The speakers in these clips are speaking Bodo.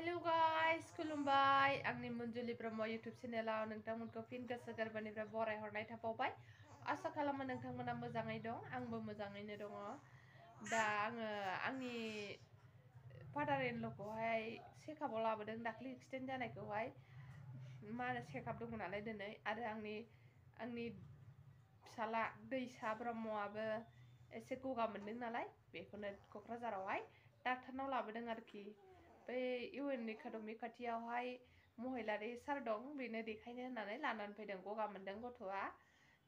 Hello guys, खुलुमबाय आंनि मुनजुलि ब्रह्म YouTube चेनेलाव नोंथांमोनखौ फिन गोसो गोरबोनिफ्राय बरायहरनाय थाबावबाय। आसा खालामो नोंथांमोना मोजाङै दं, आंबो मोजाङैनो दङ। दा आङो आंनि फादार इन ल'खौहाय चेकआपआव लाबोदों, दाख्लि एक्सिडेन्ट जानायखौहाय मा होनो चेकआप दङ नालाय दिनै, आरो आंनि फिसाला दैसा ब्रह्मआबो एसे गगा मोनदों नालाय, बेखौनो क'क्राझारावहाय डाक्टारनाव लाबोदों आरोखि। बै इउएन एकाडेमि खाथियावहाय महिलारि सार दं, बेनो देखायनो होननानै लानानै फैदों। गगा मोनदों गथ'आ।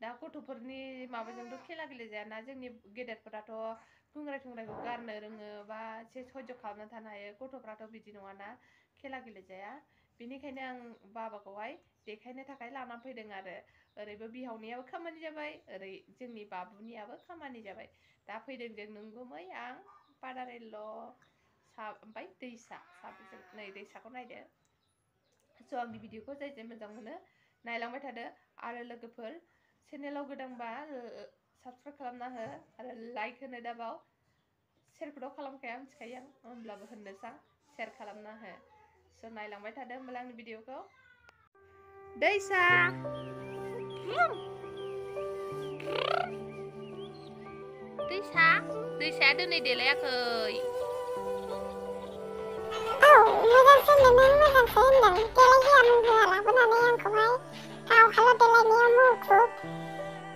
दा गथ'फोरनि माबाजोंथ' खेला गेलेजायाना, जोंनि गेदेरफोराथ' थुंग्राय थुंग्रायखौ गारनो रोङो बा एसे सयज' खालामना थानो हायो, गथ'फ्राथ' बिदि नङाना, खेला गेलेजाया। बेनिखायनो आं बाबाखौहाय देखायनो थाखाय लानानै फैदों आरो। ओरैबो बिहावनियाबो खामानि जाबाय, ओरै जोंनि बाबुनियाबो खामानि जाबाय। दा फैदों जों नोंगुमै, आं, फादार इन ल', ओमफ्राय दैसा साब्रैजों। नै दैसाखौ नायदो। स' आंनि भिडिअखौ जाय जाय मोजां मोनो नायलांबाय थादो, आरो लोगोफोर चेनेलाव गोदानबा साबस्क्राइब खालामना हो, आरो लाइक होनो दाबाव। शेयारखौथ' खालामखाया मिथिखायो आं, होमब्लाबो होननोसां, शेयार खालामना हो। स' नायलांबाय थादो होमब्ला आंनि भिडिअखौ। दैसा दैसाया दिनै देलायाखै। मोजांसो होनदों, नों मोजांसो होनदों। देलायहोआ मुंहोआ लाबोनानै आंखौहाय गावहाल' देलायनायाव मुखुब।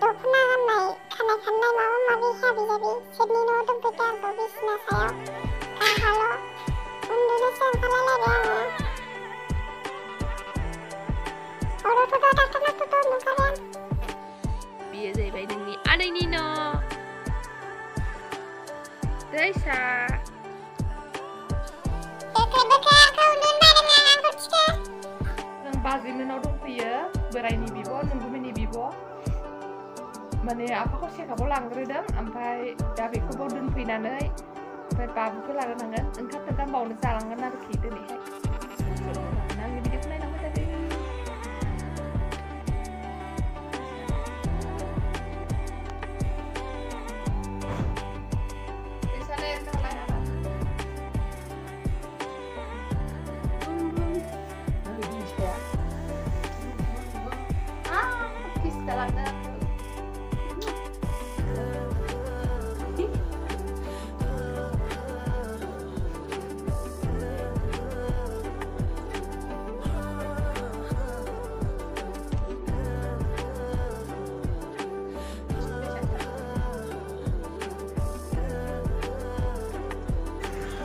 दख'ना गाननाय, खानाय खाननाय, माबा माबि हाबि जाबि सेटनि न'आव दोनफैदो आंखौ बिसिना सायाव। गावहाल' उन्दुनोसो ओंखारलायलायबाय आङो। हरावथ' डाक्टारनावथ' नुखाबाय। बेयो जाहैबाय नोंनि आनैनि न'। दैसा जों बाजैमोनाव दंफैयो, बोरायनि बिब', नोंगुमैनि बिब'। माने आफाखौ चेकआपआव लांग्रोदों, ओमफ्राय दा बेखौबो दोनफैनानै ओमफ्राय बाबुखौ लाना थांगोन। ओंखाम थोंखाम बावनो जालांगोन आरोखि दिनैहाय। आंनि भिडिअखौ नायलांबाय थादो।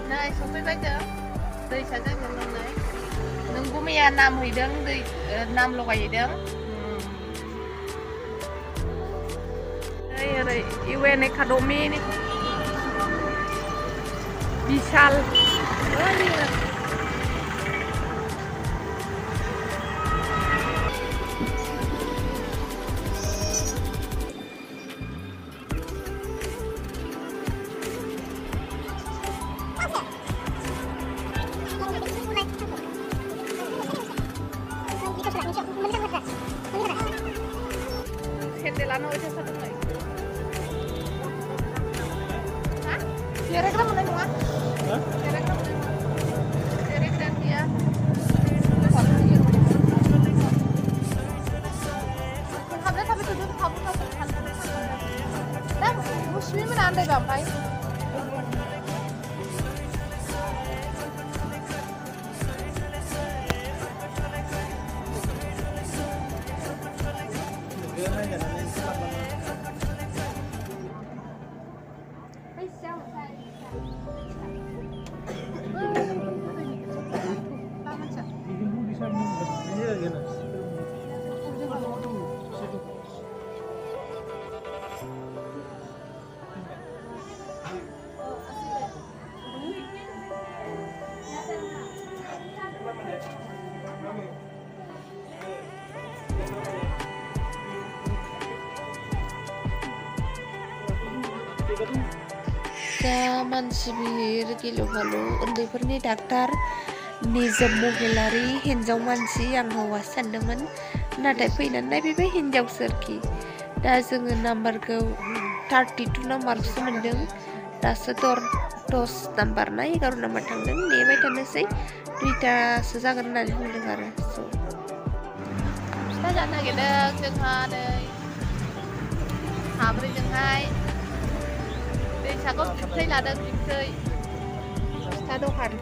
Này, xuống với bách nữa. Đây sẽ rất là này. Nâng bố mẹ nam hồi đứng, đây nam lục ấy đứng. Đây UN Academy nih. Bisal. Delano aja satu lagi. Hah? Kira-kira mana semua? Hah? Kira-kira mana? Kira-kira dia. Kamu tapi tujuh kamu satu kan? Dan muslim mana anda gampai? दा मानसि बिहिर गिलु बालु, उन्दैफोरनि डाक्टार निजोम महिलारि, हिन्जाव मानसि, आं हौवासो सानदोंमोन, नाथाय फैनानै नायफैबाय हिन्जावसो आरोखि। दा जोङो नाम्बारखौ 32 नाम्बारखौसो मोनदों। दासो 10 नाम्बार ना 11 नाम्बार थांदों नेबाय थानोसै 2टासो जागोन होननानै बुंदों आरो स' फिथा जानो नागिरदों जोंहा नै साब्रैजोंहाय दैसाखौ बिबथै लादों बिबथै फिथा दखान